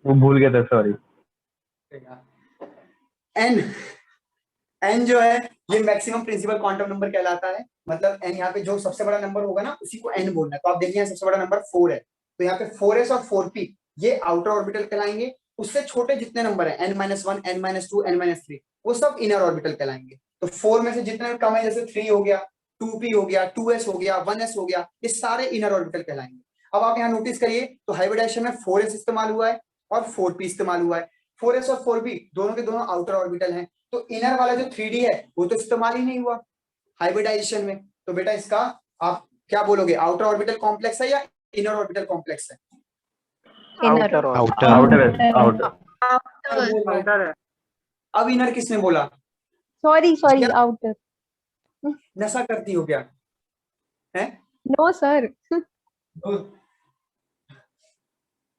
वो भूल गया था, सॉरी। एन एन जो है ये मैक्सिमम प्रिंसिपल क्वांटम नंबर कहलाता है। मतलब एन यहाँ पे जो सबसे बड़ा नंबर होगा ना उसी को एन बोलना है। तो आप देखिए सबसे बड़ा नंबर 4 है, तो यहाँ पे 4s और 4p ये आउटर ऑर्बिटल कहलाएंगे। उससे छोटे जितने नंबर है n-1, n-2, n-3 वो सब इनर ऑर्बिटल कहलाएंगे। तो 4 में से जितने कम है जैसे 3 हो गया, 2p हो गया, 2s हो गया, 1s हो गया, ये सारे इनर ऑर्बिटल कहलाएंगे। अब आप यहाँ नोटिस करिए तो हाइब्रिडाइजेशन में 4s इस्तेमाल हुआ है और 4p इस्तेमाल हुआ है। 4s और 4p दोनों के दोनों आउटर ऑर्बिटल हैं। तो इनर वाला जो 3D है वो तो इस्तेमाल ही नहीं हुआ हाइब्रिडाइजेशन में। तो बेटा इसका आप क्या बोलोगे, आउटर ऑर्बिटल कॉम्प्लेक्स है या इनर ऑर्बिटल कॉम्प्लेक्स है? आउटर आउटर है। अब इनर किसने बोला? Sorry outer. नशा करती हो क्या है? No sir.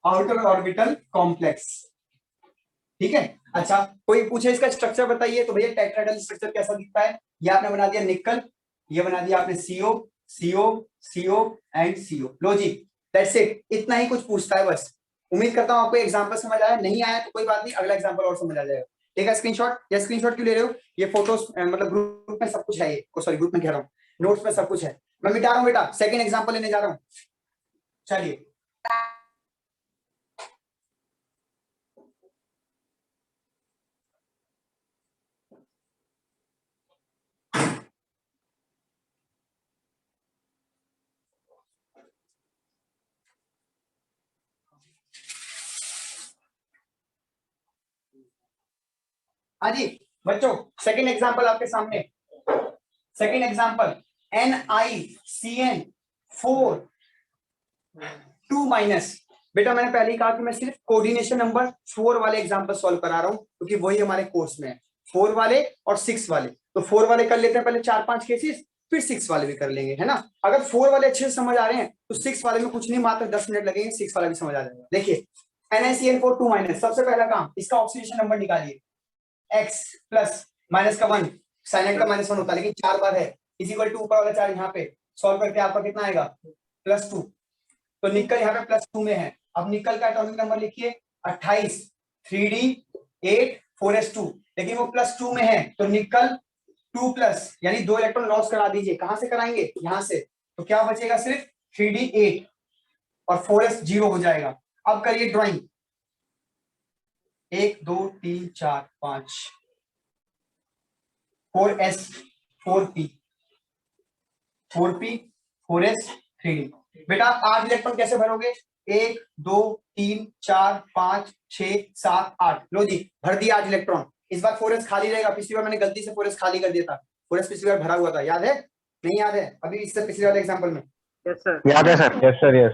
Outer orbital complex, ठीक है। अच्छा कोई पूछे इसका स्ट्रक्चर बताइए, तो भैया टेट्राहेड्रल स्ट्रक्चर कैसा दिखता है? ये आपने बना दिया निकल, ये बना दिया आपने CO CO CO and CO। लो जी दैट्स इट, इतना ही कुछ पूछता है बस। उम्मीद करता हूं आपको एग्जांपल समझ आया, नहीं आया तो कोई बात नहीं, अगला एग्जांपल और समझ आ जाएगा। ठीक है स्क्रीनशॉट, या स्क्रीनशॉट क्यों ले रहे हो? ये फोटोज मतलब ग्रुप में सब कुछ है, ये सॉरी ग्रुप में कह रहा हूँ, नोट्स में सब कुछ है। मैं मिटा रहा हूँ बेटा, सेकंड एग्जांपल लेने जा रहा हूँ। चलिए हाँ जी बच्चों, सेकंड एग्जांपल आपके सामने। Second example NiCN4 2 minus. बेटा मैंने पहले ही कहा कि मैं सिर्फ कोऑर्डिनेशन नंबर 4 वाले एग्जांपल सॉल्व करा रहा हूं क्योंकि वही हमारे कोर्स में है, 4 वाले और 6 वाले। तो 4 वाले कर लेते हैं पहले 4-5 केसेस, फिर 6 वाले भी कर लेंगे, है ना। अगर 4 वाले अच्छे से समझ आ रहे हैं तो 6 वाले में कुछ नहीं, मात्र 10 मिनट लगेंगे, 6 वाला भी समझ आ जाएगा। देखिए NiCN4 2 माइनस, सबसे पहला काम इसका ऑक्सीडेशन नंबर निकालिए। x प्लस माइनस का 1, साइन का -1 होता है लेकिन 4 बार है, इज इक्वल टू ऊपर वाला 4 यहाँ पे सॉल्व करके आपका कितना आएगा +2। तो निकल यहाँ पे +2 में है। अब निकल का एटॉमिक नंबर लिखिए 28, 3d8 4s2, लेकिन वो +2 में है तो निकल 2+ यानी 2 इलेक्ट्रॉन लॉस करा दीजिए। कहां से कराएंगे? यहाँ से। तो क्या बचेगा? सिर्फ 3d8 और 4s 0 हो जाएगा। अब करिए drawing, 1 2 3 4 5 4s 4p 4p 4s 3d। बेटा 8 इलेक्ट्रॉन कैसे भरोगे? 1 2 3 4 5 6 7 8, लो जी भर दिया 8 इलेक्ट्रॉन। इस बार 4s खाली रहेगा, पिछली बार मैंने गलती से 4s खाली कर दिया था, 4s पिछली बार भरा हुआ था, याद है? नहीं याद है? अभी इससे पिछले वाले एग्जांपल में यस सर, याद है सर। Yes sir, yes.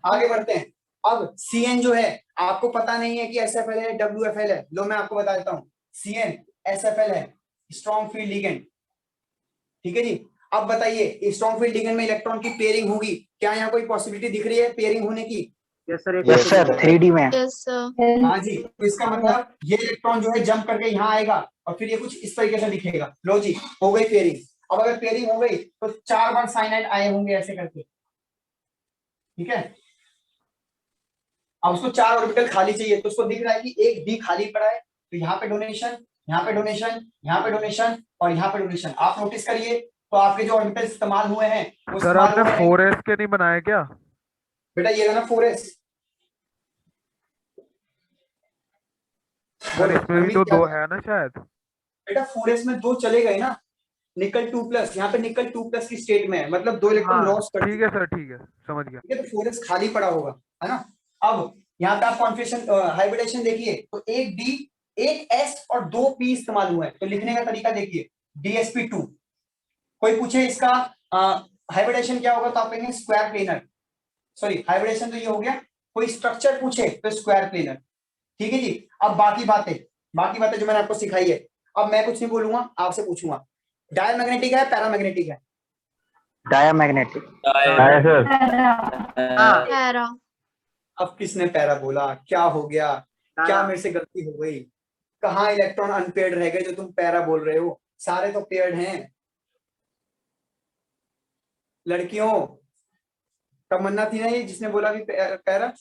आगे बढ़ते हैं। अब Cn जो है आपको पता नहीं है कि SFL है WFL है, लो मैं आपको बता देता हूँ, Cn SFL है, स्ट्रॉन्ग फील्ड लिगेंड, ठीक है जी। अब बताइए स्ट्रॉन्ग फील्ड लिगेंड में इलेक्ट्रॉन की पेयरिंग होगी क्या? यहाँ कोई पॉसिबिलिटी दिख रही है पेयरिंग होने की? Yes sir, yes sir, 3D में। हाँ जी, तो इसका मतलब ये इलेक्ट्रॉन जो है जंप करके यहाँ आएगा और फिर ये कुछ इस तरीके से दिखेगा। लो जी हो गई पेयरिंग। अब अगर पेयरिंग हो गई तो 4 बार साइनाइड आए होंगे ऐसे करके, ठीक है। अब उसको 4 ऑर्बिटल खाली चाहिए, तो उसको दिख रहा है कि एक डी खाली पड़ा है, तो यहाँ पे डोनेशन, यहाँ पे डोनेशन, यहाँ पे डोनेशन और यहाँ पे डोनेशन। आप नोटिस करिए तो आपके जो ऑर्बिटल इस्तेमाल हुए हैं वो सर आपने 4s के नहीं बनाए क्या? बेटा ये ना 4s, सर इसमें भी तो 2 है ना शायद। बेटा 4s में 2 चले गए ना, निकल 2+, यहाँ पे निकल 2+ की स्टेट में है, मतलब 2 इलेक्ट्रॉन हाँ लॉस कर ठीक है सर, ठीक है, समझ गया। ठीक है, तो 4s खाली पड़ा होगा, है ना। अब यहाँ पे आप कॉन्फिगरेशन हाइब्रिडेशन देखिए तो एक डी, एक s और 2 p इस्तेमाल हुआ है। तो लिखने का तरीका देखिए DsP2। कोई पूछे इसका हाइब्रिडेशन क्या होगा तो आप कहेंगे स्क्वायर प्लेनर, सॉरी हाइब्रिडेशन तो ये हो गया। कोई स्ट्रक्चर पूछे तो स्क्वायर प्लेनर, ठीक है जी। अब बाकी बातें जो मैंने आपको सिखाई है, अब मैं कुछ नहीं बोलूंगा, आपसे पूछूंगा डायमैग्नेटिक है पैरामैग्नेटिक है? डायमैग्नेटिक। पैरा। अब किसने पैरा बोला? क्या हो गया? क्या मेरे से गलती हो गई? कहाँ इलेक्ट्रॉन अनपेयर्ड रह गए जो तुम पैरा बोल रहे हो? सारे तो पेयर्ड हैं। लड़कियों तमन्ना थी ना ये जिसने बोला कि पैरा,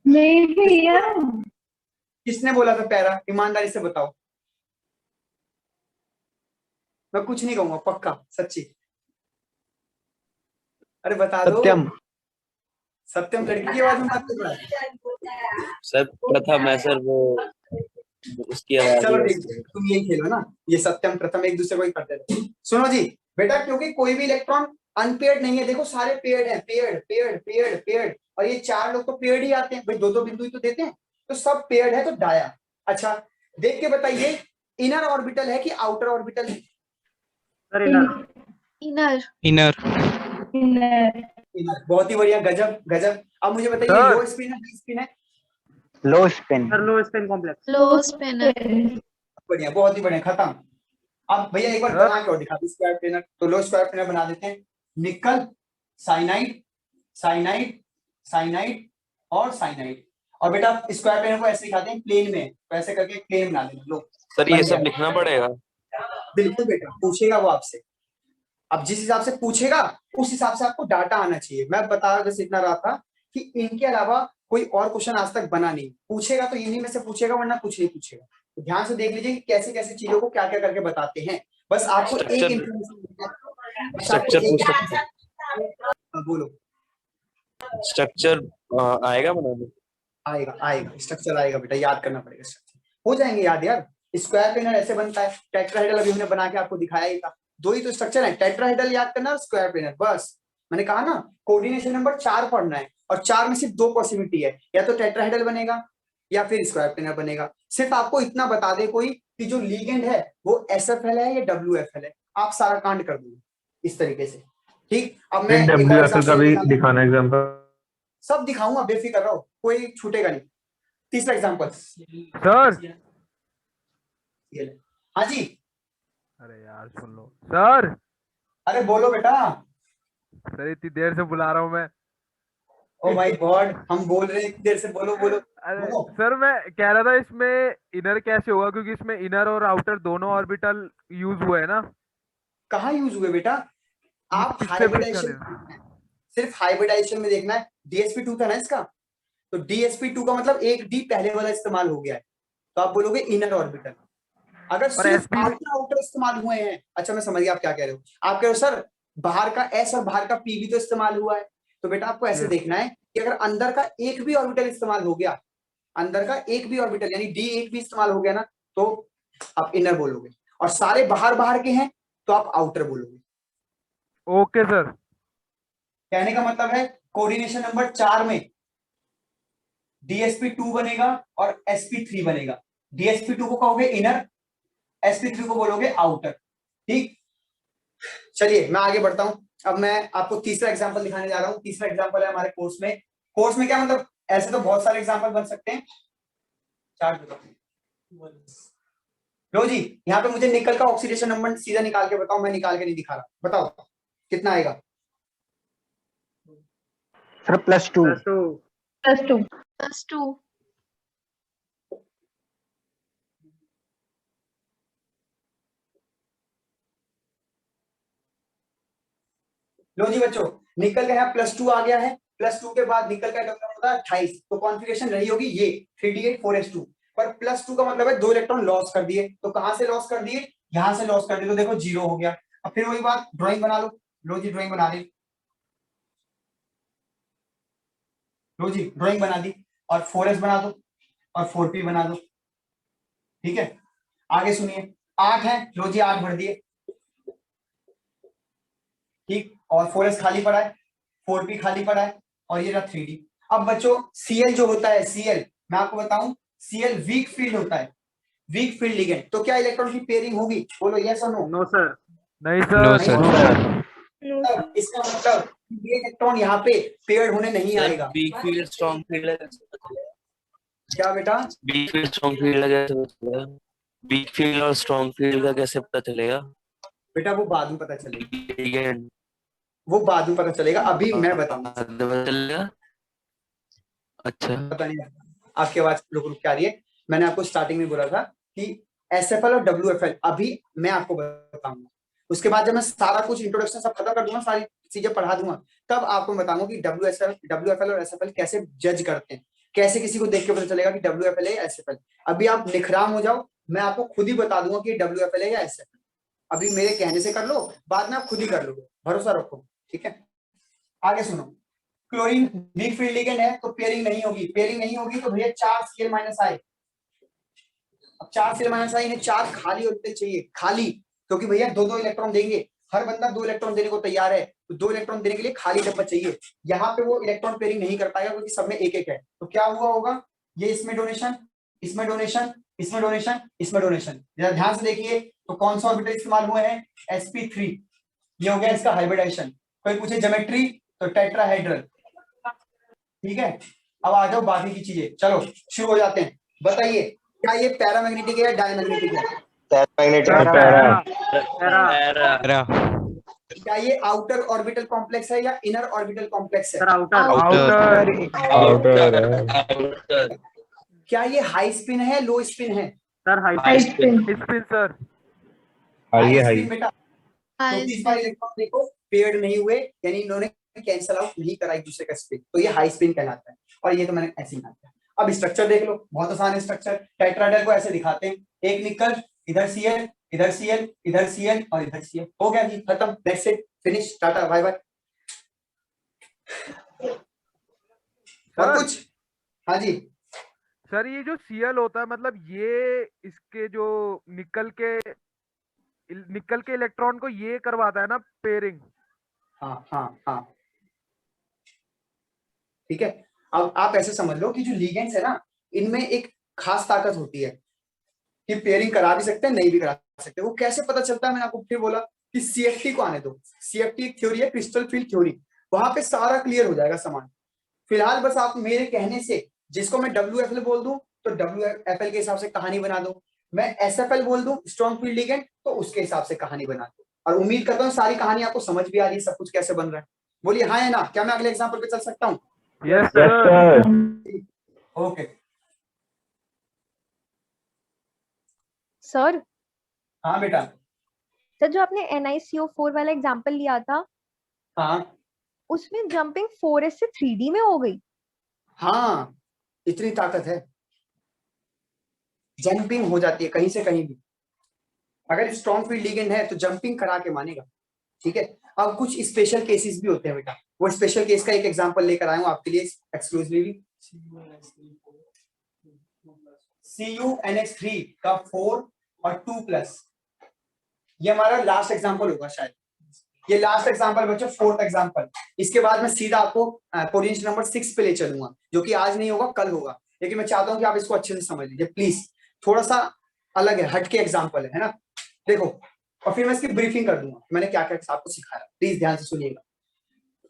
नहीं भैया, किसने बोला था पैरा? ईमानदारी से बताओ। मैं कुछ नहीं कहूंगा, पक्का सच्ची। अरे बता दो। सत्यम। सत्यम लड़की की आवाज में बात कर रहा है। सर प्रथम है सर, वो उसकी आवाज चलो है। ठीक है, तुम यही खेलो ना, ये सत्यम प्रथम एक दूसरे को ही करते रहते हैं। सुनो जी बेटा, क्योंकि कोई भी इलेक्ट्रॉन अनपेयर्ड नहीं है, देखो सारे पेयर्ड हैं, पेयर्ड पेयर्ड पेयर्ड पेयर्ड, और ये चार लोग तो पेयर्ड ही आते हैं भाई, दो दो बिंदु ही तो देते हैं, तो सब पेयर्ड है, तो डाया। अच्छा देख के बताइए, इनर ऑर्बिटल है कि आउटर ऑर्बिटल है? Inner inner. Inner inner. बहुत ही बढ़िया, गजब गजब। अब मुझे बताइए, सर। लो स्पिन है, हाई स्पिन है? लो स्पिन। लो स्पिनर बढ़िया, बहुत ही बढ़िया, खत्म। अब भैया एक बार सर। बना के और दिखा दो स्क्वायर प्लेनर। तो लो स्क्वायर प्लेनर बना देते हैं। निकल, साइनाइड, साइनाइड, साइनाइड और साइनाइड। और बेटा स्क्वायर प्लेनर को ऐसे दिखाते हैं प्लेन में, तो ऐसे करके प्लेन बना देना। लो सर ये सब लिखना पड़ेगा। बिल्कुल बेटा, पूछेगा वो आपसे। अब जिस हिसाब से पूछेगा उस हिसाब से आपको डाटा आना चाहिए। मैं बता बस इतना रहा था कि इनके अलावा कोई और क्वेश्चन आज तक बना नहीं। पूछेगा तो इन्हीं में से पूछेगा, वरना कुछ नहीं पूछेगा। तो ध्यान से देख लीजिए कि कैसे कैसे चीजों को क्या क्या करके बताते हैं। बस आपको एक Structure- इन्फॉर्मेशन, स्ट्रक्चर पूछ सकते हैं। बोलो। स्ट्रक्चर आएगा बनाने? आएगा आएगा, स्ट्रक्चर आएगा बेटा, याद करना पड़ेगा। स्ट्रक्चर हो जाएंगे याद यार। स्क्वायर प्लेनर ऐसे बनता है, टेट्राहेड्रल अभी हमने बना के आपको दिखाया ही था। दो ही तो स्ट्रक्चर है, टेट्राहेड्रल याद करना और स्क्वायर प्लेनर। बस मैंने कहा ना, कोऑर्डिनेशन नंबर 4 पढ़ना है, और 4 में सिर्फ 2 पॉसिबिलिटी है, या तो टेट्राहेड्रल बनेगा या फिर स्क्वायर प्लेनर बनेगा। सिर्फ आपको इतना बता दे कोई कि जो लीगेंड है वो SFL है या WFL है, आप सारा कांड कर दोगे इस तरीके से। ठीक, अब मैं एक और WFL का भी example दिखाना एग्जांपल। सब दिखाऊंगा, बेफिक्र रहो, कोई छूटेगा नहीं। तीसरा एग्जांपल। सर। हाँ जी, अरे यार सुन लो सर। अरे बोलो बेटा। सर इतनी देर से बुला रहा हूँ मैं। ओ माय गॉड, हम बोल रहे हैं इतनी देर से, बोलो बोलो। अरे बोलो। सर मैं कह रहा था इसमें इनर कैसे होगा, क्योंकि इसमें इनर और आउटर दोनों ऑर्बिटल यूज हुए है ना। कहाँ यूज हुए बेटा? आप किससे हाइब्रिडाइजेशन, पूछा? सिर्फ हाइब्रिडाइजेशन में देखना है। DsP2 था ना इसका, तो DsP2 का मतलब एक डी पहले वाला इस्तेमाल हो गया है, तो आप बोलोगे इनर ऑर्बिटल। अगर पर सिर्फ SP आउटर आउटर इस्तेमाल हुए हैं, अच्छा मैं समझ गया आप क्या कह रहे हो। आप कह रहे हो सर बाहर का S और बाहर का P भी तो इस्तेमाल हुआ है, तो बेटा आपको ऐसे Yes. देखना है कि अगर अंदर का एक भी ऑर्बिटल इस्तेमाल हो गया, अंदर का एक भी ऑर्बिटल यानी D1 भी इस्तेमाल हो गया ना, तो आप इनर बोलोगे, और सारे बाहर बाहर के हैं तो आप आउटर बोलोगे। Okay sir. कहने का मतलब है कोऑर्डिनेशन नंबर 4 में DsP2 बनेगा और sp3 बनेगा। DsP2 को कहोगे इनर, sp3 को बोलोगे आउटर। ठीक, चलिए मैं आगे बढ़ता हूं। अब मैं आपको तीसरा एग्जांपल दिखाने जा रहा हूं। तीसरा एग्जांपल है हमारे कोर्स में। कोर्स में क्या मतलब, ऐसे तो बहुत सारे एग्जांपल बन सकते हैं। चार्ट लो जी, यहाँ पे मुझे निकल का ऑक्सीडेशन नंबर सीधा निकाल के बताओ, मैं निकाल के नहीं दिखा रहा। बताओ कितना आएगा? सर +2। +2 लो जी बच्चों, निकल का यहाँ +2 आ गया है। +2 के बाद निकल का इलेक्ट्रॉन होता है 28, तो कॉन्फ़िगरेशन रही होगी ये 3d8 4s2। पर +2 का मतलब है 2 इलेक्ट्रॉन लॉस कर दिए। तो कहां से लॉस कर दिए? यहां से लॉस कर दिए, तो देखो 0 हो गया। अब फिर वही बात, ड्राइंग बना लो। लो जी ड्राइंग बना ली, लो जी ड्राइंग बना दी, और 4s बना दो और 4p बना दो। ठीक है, आगे सुनिए। 8 है, लो जी 8 भर दिए। ठीक, और 4s खाली पड़ा है, 4p खाली पड़ा है, और ये रहा 3d। अब बच्चों Cl जो होता है, Cl मैं आपको बताऊं, Cl वीक फील्ड होता है, वीक फील्ड लिगेंड। तो क्या इलेक्ट्रॉन की पेयरिंग होगी? बोलो यस और नो। No sir. नहीं नो सर। सर। इसका मतलब ये इलेक्ट्रॉन यहाँ पे पेयर्ड होने नहीं आएगा। वीक फील्ड स्ट्रांग फील्ड है। क्या बेटा? वीक फील्ड स्ट्रांग फील्ड है कैसे पता चलेगा? वीक फील्ड और स्ट्रांग फील्ड का कैसे पता चलेगा? बेटा वो बाद में पता चलेगा, लिगेंड वो बाद में पता चलेगा, अभी मैं बताऊंगा। बाद में पता चलेगा। अच्छा पता नहीं आपकी आवाज रुक रुक के आ रही है। मैंने आपको स्टार्टिंग में बोला था कि SFL और WFL अभी मैं आपको बताऊंगा। उसके बाद जब मैं सारा कुछ इंट्रोडक्शन सब खत्म कर दूंगा, सारी चीजें पढ़ा दूंगा, तब आपको बताऊंगा कि WFL और SFL कैसे जज करते हैं। कैसे किसी को देख के पता चलेगा कि WFL है या SFL? अभी आप निखराम हो जाओ, मैं आपको खुद ही बता दूंगा कि WFL है या SFL। अभी मेरे कहने से कर लो, बाद में आप खुद ही कर लो, भरोसा रखो, ठीक है। आगे सुनो, क्लोरीन वीक फील्ड लिगेंड है तो पेयरिंग नहीं होगी, पेयरिंग नहीं होगी तो भैया 4 Cl-I। अब 4 Cl-I इन्हें 4 खाली होते चाहिए, खाली, क्योंकि भैया 2-2 इलेक्ट्रॉन देंगे, हर बंदा 2 इलेक्ट्रॉन देने को तैयार है, तो 2 इलेक्ट्रॉन देने के लिए खाली डब्बा चाहिए। यहाँ पे वो इलेक्ट्रॉन पेयरिंग नहीं कर पाएगा क्योंकि सब में एक एक है, तो क्या हुआ होगा, ये इसमें डोनेशन, इसमें डोनेशन, इसमें डोनेशन, इसमें डोनेशन। जरा ध्यान से देखिए, तो कौन सा ऑर्बिटल इस्तेमाल हुए हैं, sp3, ये हो गया इसका हाइब्रिडाइजेशन। कोई पूछे ज्योमेट्री तो टेट्राहेड्रल, ठीक है। अब आ जाओ बाकी की चीजें, चलो शुरू हो जाते हैं। बताइए क्या ये पैरामैग्नेटिक है या डायमैग्नेटिक है? क्या ये आउटर ऑर्बिटल कॉम्प्लेक्स है या इनर ऑर्बिटल कॉम्प्लेक्स है? आउटर। क्या ये हाई स्पिन है लो स्पिन है? Sir high spin. Spin sir. High high spin बेटा, क्योंकि इस बार इलेक्ट्रॉन देखो पेयर्ड नहीं हुए, यानी इन्होंने कैंसल आउट नहीं करा एक दूसरे का स्पिन, तो ये हाई स्पिन कहलाता है। और ये तो मैंने ऐसे ही दिया। अब स्ट्रक्चर देख लो, बहुत आसान है स्ट्रक्चर। टेट्राहेड्रल को ऐसे दिखाते हैं, एक निकल, इधर Cl, इधर Cl, इधर Cl और इधर Cl। हो गया जी, खत्म, that's it, finish, tata bye bye. और कुछ? हाँ जी सर ये जो Cl होता है, मतलब ये इसके जो निकल के इलेक्ट्रॉन को ये करवाता है ना पेयरिंग। हाँ हाँ हाँ, ठीक है। अब आप ऐसे समझ लो कि जो लिगेंड्स है ना, इनमें एक खास ताकत होती है कि पेयरिंग करा भी सकते हैं, नहीं भी करा सकते। वो कैसे पता चलता है, मैंने आपको फिर बोला कि CFT को आने दो। CFT एक थ्योरी है, क्रिस्टल फील्ड थ्योरी, वहां पे सारा क्लियर हो जाएगा सामान। फिलहाल बस आप मेरे कहने से, जिसको मैं WFL बोल दूं तो WFL के हिसाब से कहानी बना दो, मैं SFL बोल दूं स्ट्रॉन्ग फील्ड लिगेंड तो उसके हिसाब से कहानी बना दो। और उम्मीद करता हूँ सारी कहानी आपको समझ भी आ रही है, सब कुछ कैसे बन रहा है। बोलिए हाँ या ना, क्या मैं अगले एग्जाम्पल पे चल सकता हूँ? Yes yes sir. Sir. Okay sir, हाँ बेटा। सर जो आपने NiCO4 वाला एग्जांपल लिया था, हाँ उसमें जंपिंग 4s से 3D में हो गई। हाँ, इतनी ताकत है, जंपिंग हो जाती है कहीं से कहीं भी। अगर स्ट्रॉन्ग फील्ड लिगेंड है तो जंपिंग करा के मानेगा, ठीक है। अब कुछ स्पेशल केसेस भी होते हैं बेटा, वो स्पेशल केस का एक एग्जांपल लेकर आया हूं आपके लिए एक्सक्लूसिवली। CuNH3 का 4 और 2+, ये हमारा लास्ट एग्जांपल होगा शायद, ये लास्ट एग्जांपल बच्चों, 4th एग्जांपल। इसके बाद मैं सीधा आपको कोऑर्डिनेशन नंबर 6 पे ले चलूंगा, जो कि आज नहीं होगा, कल होगा। लेकिन मैं चाहता हूं कि आप इसको अच्छे से समझ लीजिए प्लीज, थोड़ा सा अलग है, हटके एग्जांपल है ना। देखो, और फिर मैं इसकी ब्रीफिंग कर दूंगा मैंने क्या क्या आपको सिखाया, प्लीज ध्यान से सुनिएगा।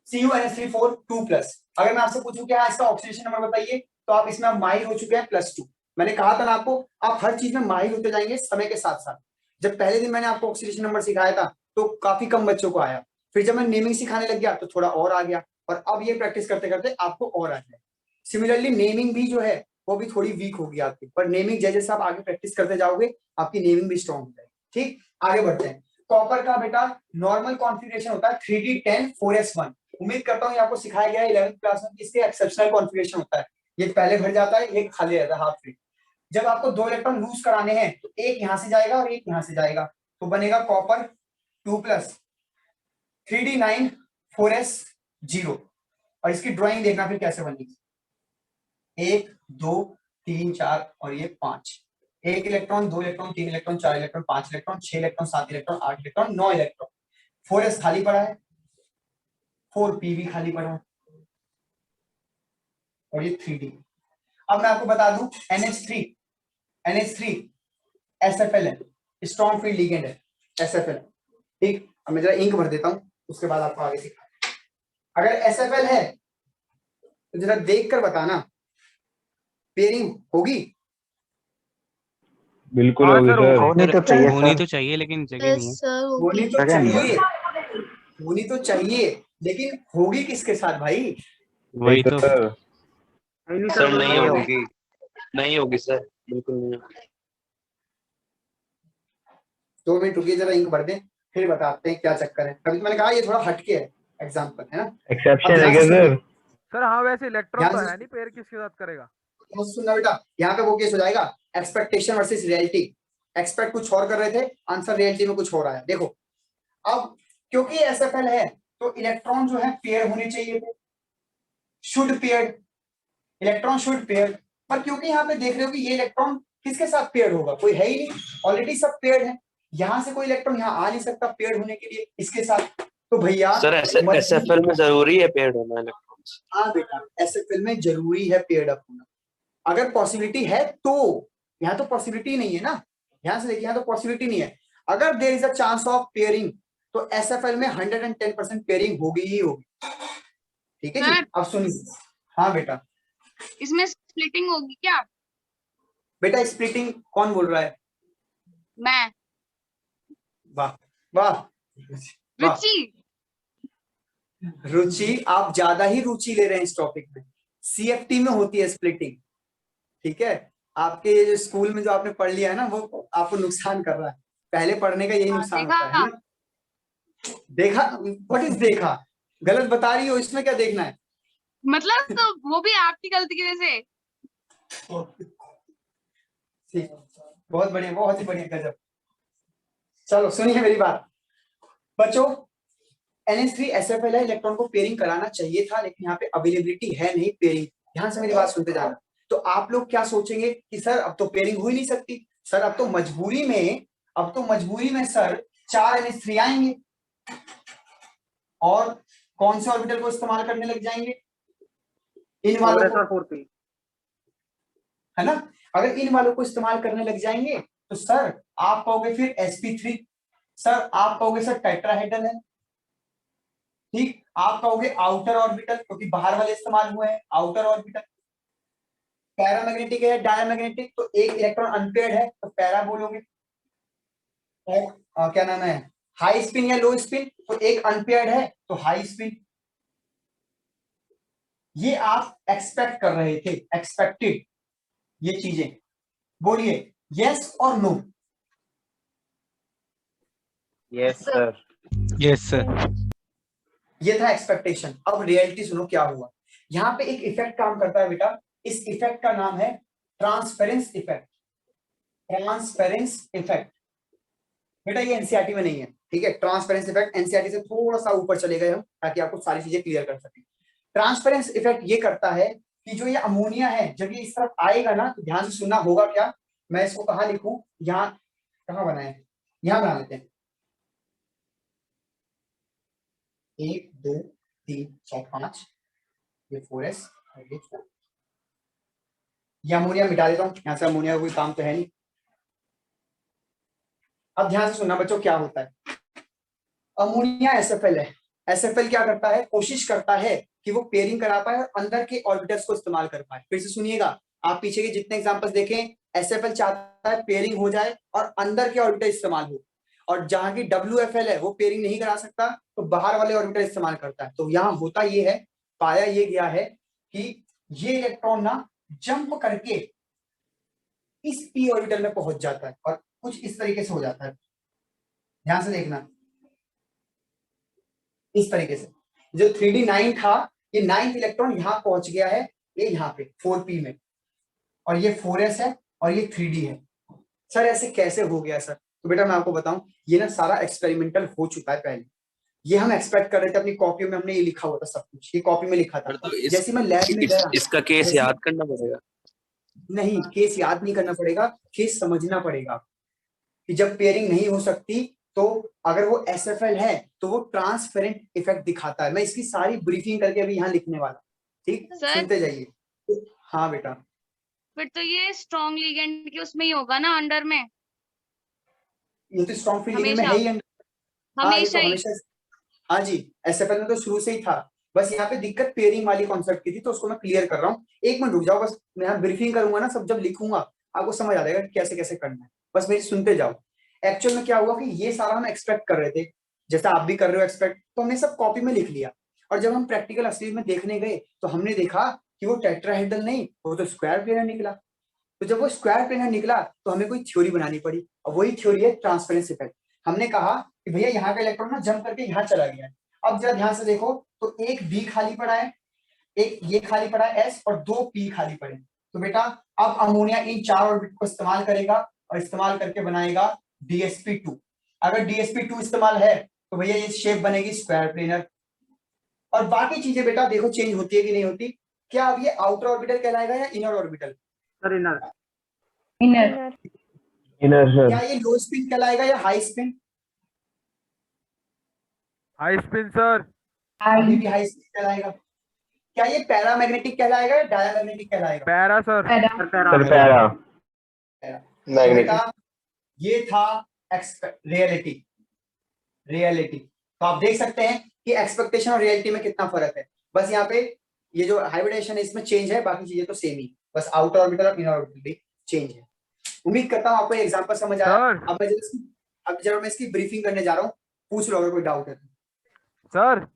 CuNH3 4 2+, अगर मैं आपसे पूछूं कि हाँ इसका ऑक्सीडेशन नंबर बताइए, तो आप इसमें माहिर हो चुके हैं +2। मैंने कहा था ना आपको, आप हर चीज में माहिर होते जाएंगे समय के साथ साथ। जब पहले दिन मैंने आपको ऑक्सीडेशन नंबर सिखाया था तो काफी कम बच्चों को आया, फिर जब मैं नेमिंग सिखाने लग गया तो थोड़ा और आ गया, और अब ये प्रैक्टिस करते करते आपको और आ जाए। सिमिलरली नेमिंग भी जो है वो भी थोड़ी वीक होगी आपकी, पर नेमिंग जैसे आप आगे प्रैक्टिस करते जाओगे आपकी नेमिंग भी स्ट्रॉन्ग हो जाएगी। ठीक, आगे बढ़ते हैं। कॉपर का बेटा नॉर्मल कॉन्फ़िगरेशन होता है 3D10 4s1। उम्मीद करता हूँ ये आपको सिखाया गया है 11th क्लास में, इसके एक्सेप्शनल कॉन्फ़िगरेशन होता है, ये पहले भर जाता है, ये खाली रहता है हाफ फ्री। जब आपको 2 इलेक्ट्रॉन लूज कराने हैं तो एक यहां से जाएगा और एक यहां से जाएगा, तो बनेगा कॉपर 2+, 3D9 4s0। और इसकी ड्राइंग देखना फिर कैसे बनेगी, 1 2 3 4 और ये 5, 1 electron 2 electron 3 electron 4 electron 5 electron 6 electron 7 electron 8 electron 9 electron. 4s खाली पड़ा है, 4p भी खाली पड़ा है, और ये 3d। अब मैं आपको बता दूं NH3 SFL है, स्ट्रॉन्ग फील्ड लिगेंड है, SFL। ठीक, अब मैं जरा इंक भर देता हूं, उसके बाद आपको आगे दिखा। अगर SFL है तो जरा देखकर बताना पेयरिंग होगी? बिल्कुल हाँ होगी सर, सर। होनी तो चाहिए होनी सर। तो चाहिए लेकिन जगह नहीं है। होनी तो जगह नहीं चाहिए, होनी तो चाहिए, लेकिन होगी किसके साथ भाई? वही तो। सर सर नहीं होगी, नहीं होगी सर, बिल्कुल नहीं होगी। 2 मिनट रुकिए, जरा इंक भर दें, फिर बताते हैं क्या चक्कर है। अभी तो मैंने कहा ये थोड़ा हटके है एग्जाम्पल, है ना। एक्सेप्शन अब है ध्यान क्या से सर? सुनिए, सर हाँ वैसे इलेक्ट्रॉन ध्यान तो से है नहीं, पेयर किसके साथ करेगा? तो सुनना बेटा, यहाँ पे वो केस हो जाएगा एक्सपेक्टेशन वर्सेस रियलिटी। एक्सपेक्ट कुछ और कर रहे थे, आंसर रियलिटी में कुछ हो रहा है। देखो अब क्योंकि एसएफएल है तो इलेक्ट्रॉन जो है पेयर होने चाहिए थे, should pair, electron should pair. पर क्योंकि यहाँ पे देख रहे हो कि ये इलेक्ट्रॉन किसके साथ पेयर होगा, कोई है ही नहीं, ऑलरेडी सब पेयर है, यहाँ से कोई इलेक्ट्रॉन यहाँ आ नहीं सकता पेयर होने के लिए इसके साथ। तो भैया सर एसएफएल में जरूरी है पेयर्ड होना इलेक्ट्रॉन्स? हाँ बेटा, एसएफएल में जरूरी है पेयर्ड अप होना, अगर पॉसिबिलिटी है तो। यहाँ तो पॉसिबिलिटी नहीं है ना, यहाँ से देखिए यहाँ तो पॉसिबिलिटी नहीं है। अगर there is a chance of pairing तो एसएफएल में 110% पेयरिंग होगी ही होगी। ठीक है जी, अब सुनिए। हाँ बेटा, इसमें स्प्लिटिंग होगी क्या? बेटा स्प्लिटिंग कौन बोल रहा है? मैं। वाह वाह रुचि। रुचि, आप ज्यादा ही रुचि ले रहे हैं इस टॉपिक में। सीएफटी में होती है स्प्लिटिंग, ठीक है। आपके ये जो स्कूल में जो आपने पढ़ लिया है ना, वो आपको नुकसान कर रहा है। पहले पढ़ने का यही नुकसान होता है ना? देखा? व्हाट इज देखा? गलत बता रही हो, इसमें क्या देखना है? मतलब तो वो भी आपकी गलती की वजह से। ठीक, बहुत बढ़िया, बहुत ही बढ़िया, गजब। चलो सुनिए मेरी बात बच्चों, NH3SFL है, इलेक्ट्रॉन को पेयरिंग कराना चाहिए था, लेकिन यहाँ पे अवेलेबिलिटी है नहीं पेयरिंग। ध्यान से मेरी बात सुनते जाना। तो आप लोग क्या सोचेंगे कि सर अब तो पेयरिंग हो ही नहीं सकती, सर अब तो मजबूरी में सर 4 NH3 आएंगे और कौन से ऑर्बिटल को इस्तेमाल करने लग जाएंगे? इन वालों को, है ना? अगर इन वालों को इस्तेमाल करने लग जाएंगे तो सर आप पाओगे फिर sp3, सर आप पाओगे सर टेट्राहेड्रल है, ठीक। आप कहोगे आउटर ऑर्बिटल, क्योंकि बाहर वाले इस्तेमाल हुए हैं, आउटर ऑर्बिटल। पैरामैग्नेटिक है, डायमैग्नेटिक, तो एक इलेक्ट्रॉन अनपेयर्ड है तो पैरा बोलोगे। क्या नाम है, हाई स्पिन या लो स्पिन, तो एक अनपेयर्ड है तो हाई स्पिन। ये आप एक्सपेक्ट कर रहे थे, एक्सपेक्टेड ये चीजें। बोलिए यस और no. Yes sir. Yes sir. ये था एक्सपेक्टेशन। अब रियलिटी सुनो क्या हुआ। यहाँ पे एक इफेक्ट काम करता है बेटा, इस इफेक्ट का नाम है ट्रांसपेरेंस इफेक्ट। ट्रांसपेरेंस इफेक्ट बेटा ये एनसीईआरटी में नहीं है, ठीक है। ट्रांसपेरेंस इफेक्ट एनसीईआरटी से थोड़ा सा ऊपर चले गए हम, ताकि आपको सारी चीजें क्लियर कर सके। ट्रांसपेरेंस इफेक्ट ये करता है कि जो ये अमोनिया है, जब ये इस तरफ आएगा ना, तो ध्यान से सुनना होगा क्या, मैं इसको कहाँ लिखूं, यहाँ कहाँ बनाए, यहाँ बना लेते हैं। 1 2 3 4 5, ये 4s और ये 4। ये अमोनिया मिटा देता हूँ यहाँ से, अमोनिया का कोई काम तो है नहीं। अब ध्यान से सुनना बच्चों क्या होता है। अमोनिया एसएफएल है, एसएफएल क्या करता है, कोशिश करता है कि वो पेयरिंग करा पाए और अंदर के ऑर्बिटल्स को इस्तेमाल कर पाए। फिर से सुनिएगा, आप पीछे के जितने एग्जांपल्स देखें, एसएफएल चाहता है पेयरिंग हो जाए और अंदर के ऑर्बिटल इस्तेमाल हो, और जहां की WFL है वो पेयरिंग नहीं करा सकता तो बाहर वाले ऑर्बिटल इस्तेमाल करता है। तो यहाँ होता ये है, पाया ये गया है कि ये इलेक्ट्रॉन ना जंप करके इस p ऑर्बिटल में पहुंच जाता है और कुछ इस तरीके से हो जाता है। ध्यान से देखना, इस तरीके से जो 3d9 था, ये 9th इलेक्ट्रॉन यहां पहुंच गया है, ये यहाँ पे 4p में, और ये 4s है और ये 3d है। सर ऐसे कैसे हो गया सर? तो बेटा मैं आपको बताऊं, ये ना सारा एक्सपेरिमेंटल हो चुका है पहले। ये हम एक्सपेक्ट कर रहे थे, अपनी कॉपियों में हमने ये लिखा हुआ था सब कुछ, ये कॉपी में लिखा था। तो जैसे मैं लैब में गया, इसका केस याद करना पड़ेगा। नहीं केस याद नहीं करना पड़ेगा, केस समझना पड़ेगा कि जब पेयरिंग नहीं हो सकती तो अगर वो एसएफएल है तो वो ट्रांसपेरेंट इफेक्ट दिखाता है। मैं इसकी सारी ब्रीफिंग करके अभी यहाँ लिखने वाला, ठीक, सुनते जाइए। हाँ बेटा, फिर तो ये स्ट्रॉन्ग लिगेंड के उसमें ही होगा ना, अंडर में। ये तो स्ट्रॉन्ग फील्ड में है ही, हमेशा। हाँ जी, एसएफएल में तो शुरू से ही था, बस यहाँ पे दिक्कत पेयरिंग वाली कॉन्सेप्ट की थी, तो उसको मैं क्लियर कर रहा हूँ। एक मिनट रुक जाओ, बस मैं यहाँ ब्रीफिंग करूंगा ना, सब जब लिखूंगा आपको समझ आ जाएगा कैसे कैसे करना है, बस मेरी सुनते जाओ। एक्चुअल में क्या हुआ कि ये सारा हम एक्सपेक्ट कर रहे थे, जैसा आप भी कर रहे हो एक्सपेक्ट, तो हमने सब कॉपी में लिख लिया। और जब हम प्रैक्टिकल असली में देखने गए तो हमने देखा कि वो टेट्राहेड्रल नहीं, वो तो स्क्वायर प्लेनर निकला। तो जब वो स्क्वायर प्लेनर निकला तो हमें कोई थ्योरी बनानी पड़ी, और वही थ्योरी है ट्रांसपेरेंस इफेक्ट। हमने कहा कि भैया यहाँ का इलेक्ट्रॉन ना जंप करके यहाँ चला गया है। अब जरा ध्यान से देखो, तो एक बी खाली पड़ा है, एक ये खाली पड़ा है S और 2 P खाली पड़े। तो बेटा अब अमोनिया इन 4 ऑर्बिट को इस्तेमाल करेगा और इस्तेमाल करके बनाएगा DsP2। अगर DsP2 इस्तेमाल है तो भैया ये शेप बनेगी स्क्वायर प्लेनर। और बाकी चीजें बेटा देखो चेंज होती है कि नहीं होती। क्या अब ये आउटर ऑर्बिटल कहलाएगा या inner orbital? Sir inner. Inner. Inner sir. क्या ये लो स्पिन कहलाएगा या high spin? High spin sir. अभी भी हाई स्पिन कहलाएगा। क्या ये पैरामैग्नेटिक कहलाएगा या डायमैग्नेटिक कहलाएगा? Para sir. Sir para. तो मैग्नेटिक। बेटा ये था रियलिटी। तो आप देख सकते हैं कि एक्सपेक्टेशन और रियलिटी में कितना फर्क है। बस यहाँ पे ये जो हाइब्रिडेशन है इसमें चेंज है, बाकी चीजें तो सेम ही, बस आउटर ऑर्बिटल और इनर ऑर्बिटल भी चेंज है। उम्मीद करता हूँ आपको एग्जांपल समझ आया। सर। अब जब मैं इसकी ब्रीफिंग करने जा रहा हूँ, पूछ लो अगर कोई डाउट है। सर।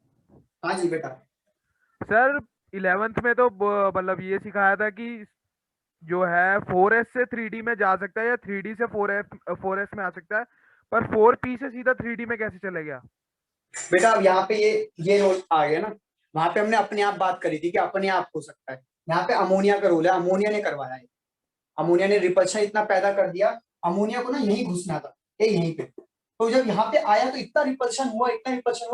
हाँ जी बेटा। सर 11th में तो मतलब ये सिखाया था कि जो है 4S से 3D में जा सकता है या 3D से 4S में आ सकता है, पर 4P से सीधा 3D में कैसे चले गया? बेटा अब यहाँ पे ये रोल आ गया ना, वहां पे हमने अपने आप बात करी थी कि अपने आप हो सकता है। यहाँ पे अमोनिया का रोल है, अमोनिया ने करवाया है। अमोनिया ने रिपल्शन इतना पैदा कर दिया, अमोनिया को ना यहीं घुसना था, यहीं पे। तो जब यहाँ पे आया तो इतना रिपल्शन हुआ,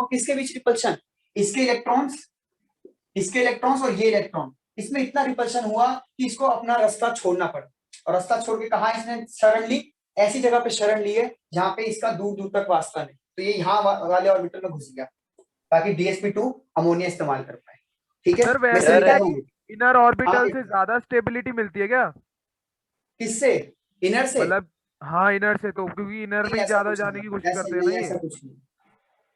किसके बीच रिपल्शन? इसके इलेक्ट्रॉन्स और ये इलेक्ट्रॉन, इसमें इतना रिपल्शन हुआ कि इसको अपना रास्ता छोड़ना पड़ा। और रास्ता छोड़ के कहा इसने शरण ली? ऐसी जगह पे शरण ली है जहाँ पे इसका दूर दूर तक वास्ता नहीं, तो ये यहाँ वाले ऑर्बिटल में घुस गया ताकि DsP2 अमोनिया इस्तेमाल कर पाए। ठीक है सर मैं वैसे समझा रहा हूँ। इनर ऑर्बिटल हाँ। से ज्यादा स्टेबिलिटी मिलती है क्या? किससे? इनर से? मतलब हाँ इनर से, तो क्योंकि इनर में नहीं, ही ऐसा ज्यादा कुछ जाने नहीं, की कोशिश ऐसा करते हैं नहीं, ना ये। ऐसा कुछ नहीं,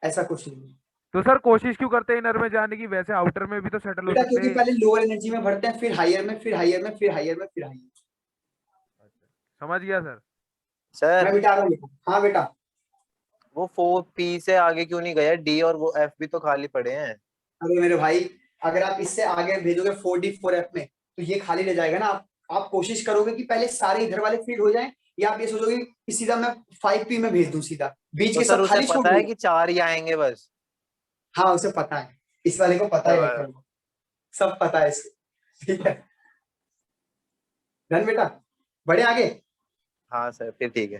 ऐसा कुछ नहीं। तो सर कोशिश क्यों करते हैं इनर में जाने की? वैसे आउटर में भी तो सेटल हो बेटा सकते क्योंकि हैं। पहले लोअर एनर्जी में भरते हैं, फिर हायर में, फिर हायर में, फिर हायर में, फिर हायर में। समझ गया सर। मैं सर बेटा आ रहा हूँ। हाँ बेटा। वो 4P से आगे क्यों नहीं गया? D और वो F भी तो खाली पड़े हैं। अरे मेरे भाई, अगर आप इससे आगे भेजोगे 4D 4F में तो ये खाली रह जाएगा ना। आप कोशिश करोगे कि पहले सारे इधर वाले फील्ड हो जाएं, या आप ये सोचोगे कि सीधा मैं 5P में भेज दूं सीधा, बीच तो के सर सब उसे खाली छोड़ पता है दूं। कि 4 ही आएंगे बस। हाँ उसे पता है, इस वाले को पता है, इलेक्ट्रॉन को सब पता है इसको। ठीक है डन बेटा, बढ़े आगे। हाँ सर फिर ठीक है।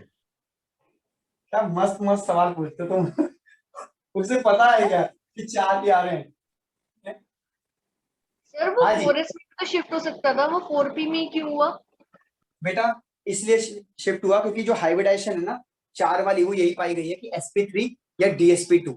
क्या मस्त मस्त सवाल पूछते हो तुम। उसे पता है क्या कि 4 भी आ रहे हैं? सर वो हाँ जी। 4S में तो शिफ्ट हो सकता था, वो 4P में क्यों हुआ? बेटा इसलिए शिफ्ट हुआ क्योंकि जो हाइब्रिडाइजेशन है ना 4 वाली, वो यही पाई गई है कि sp3 या DsP2,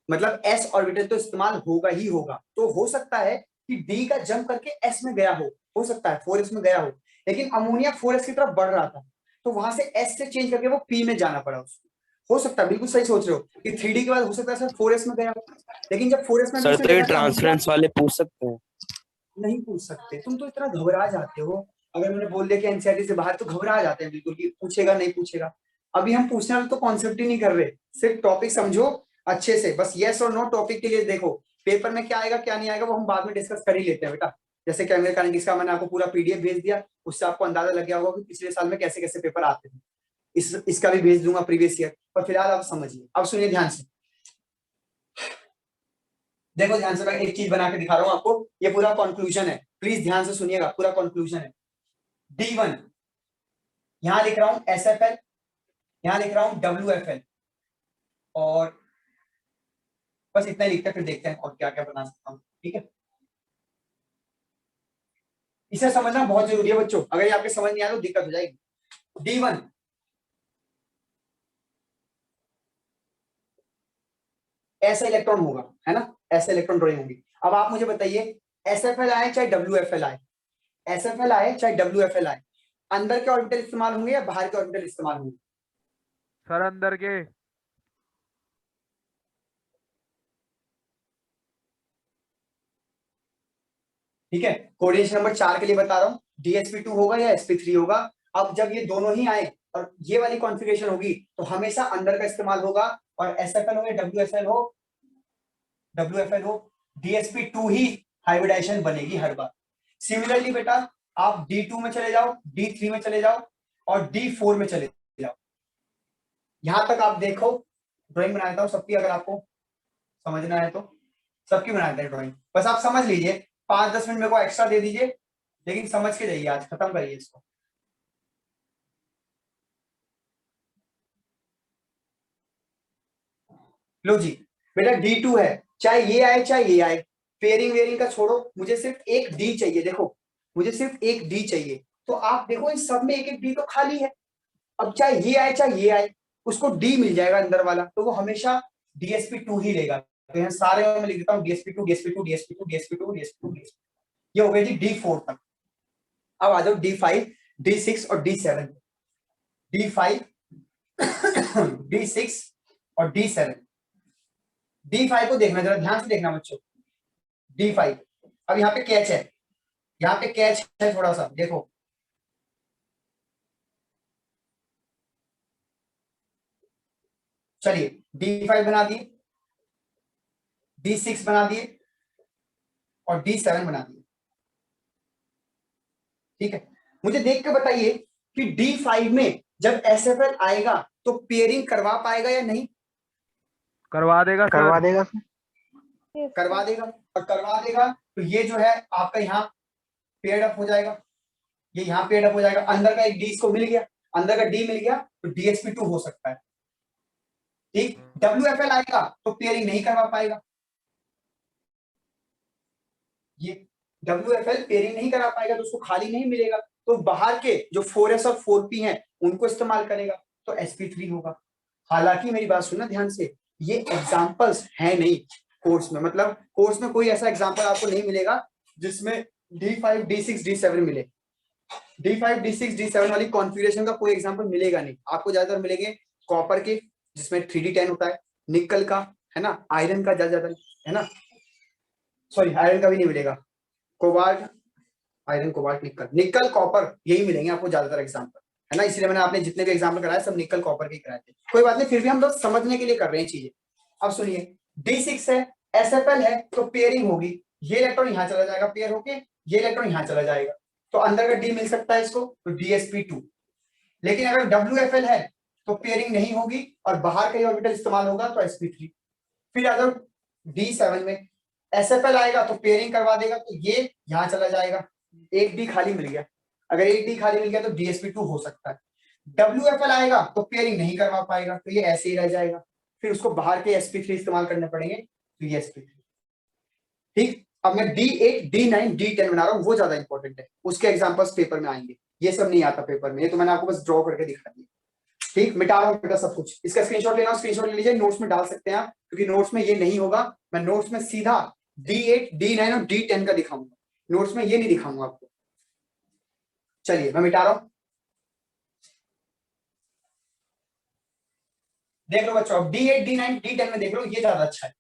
मतलब s ऑर्बिटल तो इस्तेमाल होगा ही होगा। तो हो सकता है कि D का जंप करके s में गया हो सकता है 4s में गया हो, लेकिन अमोनिया 4s की तरफ बढ़ रहा था तो वहां से s से चेंज करके वो P में जाना पड़ा उसको। हो सकता है, बिल्कुल सही सोच रहे हो कि 3D के बाद हो सकता है सर 4s में गया हो, लेकिन जब 4s में सर तो ये ट्रांसफरेंस वाले पूछ सकते हैं? नहीं पूछ सकते। तुम तो इतना घबरा जाते हो, अगर मैंने बोल दिया कि एनसीईआरटी से बाहर तो घबरा जाते हैं बिल्कुल कि पूछेगा नहीं पूछेगा। अभी हम पूछने वाले तो कॉन्सेप्ट ही नहीं कर रहे, सिर्फ टॉपिक समझो अच्छे से, बस यस और नो टॉपिक के लिए देखो। पेपर में क्या आएगा क्या नहीं आएगा वो हम बाद में डिस्कस कर ही लेते हैं बेटा। जैसे कैमरे का इसका मैंने आपको पूरा PDF भेज दिया, उससे आपको अंदाजा लग गया होगा कि पिछले साल में कैसे कैसे पेपर आते हैं। इसका भी भेज दूंगा प्रीवियस ईयर, पर फिलहाल आप समझिए। अब सुनिए ध्यान से, देखो ध्यान से, मैं एक चीज बना के दिखा रहा हूं आपको, ये पूरा कंक्लूजन है, प्लीज ध्यान से सुनिएगा, पूरा कंक्लूजन है। D1 यहां लिख रहा हूं SFL, यहां लिख रहा हूं WFL, और बस इतना ही लिखते हैं, फिर देखते हैं और क्या क्या बना सकता हूं। ठीक है, इसे समझना बहुत जरूरी है बच्चों, अगर ये आपके समझ नहीं आया तो दिक्कत हो जाएगी। D1 ऐसा इलेक्ट्रॉन होगा, है ना, ऐसे इलेक्ट्रॉन ड्राइंग होंगी। अब आप मुझे बताइए SFL आए चाहे WFL आए, SFL आए चाहे WFL आए, अंदर के ऑर्बिटल इस्तेमाल होंगे या बाहर के ऑर्बिटल इस्तेमाल होंगे? सर अंदर के। ठीक है, कोऑर्डिनेशन नंबर 4 के लिए बता रहा हूं, DsP2 होगा या sp3 होगा। अब जब ये दोनों ही आए और ये वाली कॉन्फ़िगरेशन होगी तो हमेशा अंदर का इस्तेमाल होगा, और SFL हो या WFL हो DsP2 ही हाइब्रिडाइजेशन बनेगी हर बार। सिमिलरली बेटा आप D2 में चले जाओ, D3 में चले जाओ और D4 में चले जाओ। यहां तक आप देखो, ड्राइंग बना देता हूं सबकी, अगर आपको समझना है तो सबकी बना देते हैं ड्राइंग, बस आप समझ लीजिए 5-10 मिनट मेरे को एक्स्ट्रा दे दीजिए, लेकिन समझ के जाइए, आज खत्म करिए इसको। लो जी बेटा D2 है, चाहे ये आए चाहे ये आए, पेयरिंग वेयरिंग का छोड़ो, मुझे सिर्फ एक D चाहिए। देखो मुझे सिर्फ एक D चाहिए, तो आप देखो इस सब में एक एक D तो खाली है। अब चाहे ये आए चाहे ये आए, उसको D मिल जाएगा अंदर वाला, तो वो हमेशा DSP2 ही लेगा। तो यहाँ सारे में लिख देता हूँ DSP2 DSP2 DSP2 DSP2 DSP2 DSP2, ये हो गया जी D4 तक। अब आ जाओ D5 D6 और D7, D5 D6 और D7। D5 को देखना, जरा ध्यान से देखना बच्चों, D5। अब यहाँ पे कैच है, यहाँ पे कैच है थोड़ा सा, देखो चलिए D5 बना दिए, D6 बना दिए और D7 बना दिए। ठीक है, मुझे देख के बताइए कि D5 में जब SFL आएगा तो पेयरिंग करवा पाएगा या नहीं? करवा देगा सर। करवा देगा सर। करवा देगा, और करवा देगा तो ये जो है आपका यहाँ पेयर्ड अप हो जाएगा, ये यहाँ पेयर्ड अप हो जाएगा। अंदर का एक D इसको मिल गया, अंदर का D मिल गया तो DSP2 हो सकता है। ठीक, WFL आएगा तो पेयरिंग नहीं करवा पाएगा, ये WFL पेयरिंग नहीं करा पाएगा तो उसको खाली नहीं मिलेगा, तो बाहर के जो 4S और 4P हैं उनको इस्तेमाल करेगा, तो sp3 होगा। हालांकि मेरी बात सुनना ध्यान से, ये एग्जांपल्स है नहीं कोर्स में, मतलब कोर्स में कोई ऐसा एग्जांपल आपको नहीं मिलेगा जिसमें D5 D6 D7 मिले। D5 D6 D7 वाली कॉन्फ़िगरेशन का कोई एग्जांपल मिलेगा नहीं आपको, ज्यादातर मिलेंगे कॉपर के जिसमें 3D10 होता है, निकल का है ना, आयरन का ज्यादा है ना, सॉरी आयरन का भी नहीं मिलेगा, कोबाल्ट, आयरन कोबाल्ट निकल, निकल कॉपर, यही मिलेंगे आपको ज्यादातर एग्जांपल, है ना। इसलिए मैंने आपने जितने भी एग्जांपल कराए सब निकल कॉपर के कराए थे। कोई बात नहीं, फिर भी हम लोग समझने के लिए कर रहे हैं चीजें। अब सुनिए, D6 है, SFL है तो पेयरिंग होगी, ये इलेक्ट्रॉन यहाँ चला जाएगा पेयर होके, ये इलेक्ट्रॉन यहाँ चला जाएगा, तो अंदर का D मिल सकता है इसको, तो DSP2। लेकिन अगर WFL है तो पेयरिंग नहीं होगी और बाहर का ही ऑर्बिटल इस्तेमाल होगा, तो sp3। फिर अगर D7 में SFL आएगा तो पेयरिंग करवा देगा, तो ये यहाँ चला जाएगा, एक D खाली मिल गया, अगर एक D खाली मिल गया तो DSP2 हो सकता है। WFL आएगा तो पेयरिंग नहीं करवा पाएगा, तो ये ऐसे ही रह जाएगा, फिर उसको बाहर के sp3 इस्तेमाल करने पड़ेंगे, तो ये sp3। ठीक, अब मैं D8 D9 D10 बना रहा हूँ, वो ज्यादा इंपॉर्टेंट है, उसके एग्जांपल्स पेपर में आएंगे, ये सब नहीं आता पेपर में, ये तो मैंने आपको बस ड्रॉ करके दिखा दिया। ठीक, मिटा रहा हूँ बेटा सब कुछ, इसका स्क्रीनशॉट लेना, स्क्रीनशॉट ले लीजिए, नोट्स में डाल सकते हैं आप, क्योंकि नोट्स में ये नहीं होगा, मैं नोट्स में सीधा D8 D9 और D10 का दिखाऊंगा, नोट्स में ये नहीं दिखाऊंगा आपको। चलिए मैं मिटा रहा हूं, देख लो बच्चों, अब D8 D9 D10 में देख लो, ये ज्यादा अच्छा है,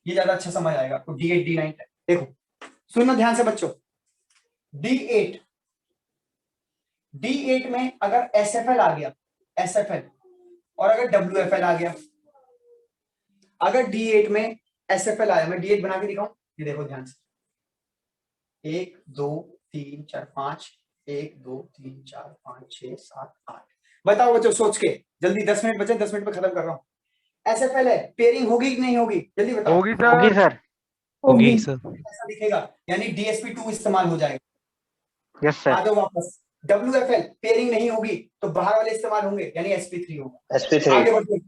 ये ज्यादा अच्छा समझ आएगा आपको। D8 D9 देखो, सुनो ध्यान से बच्चों, D8 में अगर SFL आ गया, SFL, और अगर WFL आ गया, अगर D8 में SFL आया, मैं D8 बना के दिखाऊं, ये देखो ध्यान से, 1 2 3 4 5, 1 2 3 4 5 6 7 8, बताओ बच्चों सोच के जल्दी, 10 मिनट बचे, 10 मिनट में खत्म कर रहा हूं। SFL है, पेयरिंग होगी कि नहीं होगी, जल्दी बताओ। होगी सर। होगी सर। होगी सर। ऐसा दिखेगा, यानी DSP2 इस्तेमाल हो जाएगा। Yes sir. आ जाओ वापस, WFL पेयरिंग नहीं होगी तो बाहर वाले इस्तेमाल होंगे, यानी sp3 होगा। sp3। आगे बढ़ते हैं,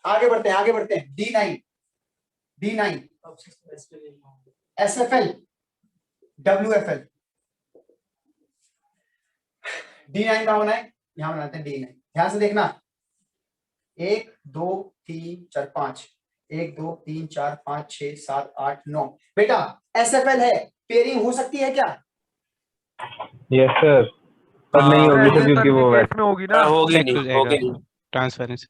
आगे बढ़ते हैं, आगे बढ़ते हैं, D9 SFL WFL, D9 का होना है, यहां बनाते हैं D9, ध्यान से देखना, 1 2 3 4 5, 1 2 3 4 5 6 7 8 9, बेटा SFL है, पेयरिंग हो सकती है क्या? यस सर, पर नहीं सर, होगी ये सर, क्योंकि सर वो के केस में होगी ना। होगी Check हो नहीं, जाएगा। होगी नहीं। ट्रांसपेरेंसी।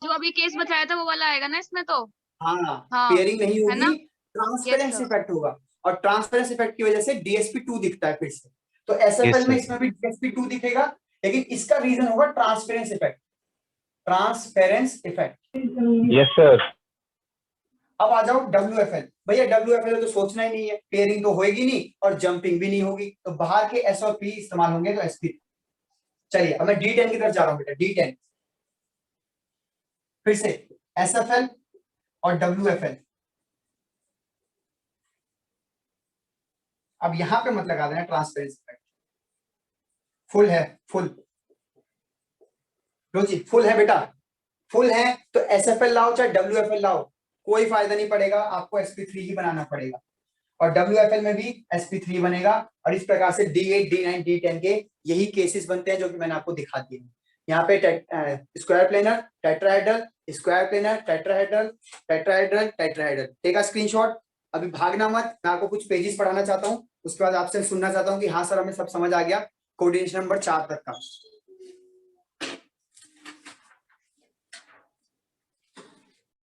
जो अभी केस बताया था वो वाला आएगा ना इसमें तो। हाँ, हाँ, पेयरिंग नहीं है ना? होगी, ट्रांसपेरेंस sir. इफेक्ट होगा, और ट्रांसपेरेंस इफेक्ट की वजह से DSP2 दिखता है फिर से, तो SFL Yes, में sir. इसमें भी DSP2 दिखेगा, लेकिन इसका रीजन होगा transparence effect, transparence effect. Yes sir. अब आ जाओ WFL, भैया WFL तो सोचना ही नहीं है, पेयरिंग तो होएगी नहीं और जंपिंग भी नहीं होगी, तो बाहर के S और P इस्तेमाल होंगे, तो sp। चलिए अब मैं D10 की तरफ जा रहा हूं बेटा, D10 फिर से SFL और WFL, अब यहाँ पे मत लगा देना ट्रांसपेरेंसी इफेक्ट। फुल है, फुल लो जी, फुल है बेटा, फुल है तो SFL लाओ चाहे WFL लाओ, कोई फायदा नहीं पड़ेगा, आपको sp3 ही बनाना पड़ेगा और WFL में भी sp3 बनेगा। और इस प्रकार से D8, D9, D10 के यही केसेस बनते हैं जो कि मैंने आपको दिखा दिए। यहाँ पे square planar, tetrahedral, square planar, tetrahedral, tetrahedral, tetrahedral. Take a screenshot, अभी भागना मत, मैं आपको कुछ पेजेस पढ़ाना चाहता हूँ, उसके बाद आपसे सुनना चाहता हूँ कि हाँ सर हमें सब समझ आ गया कोऑर्डिनेशन नंबर 4 तक का।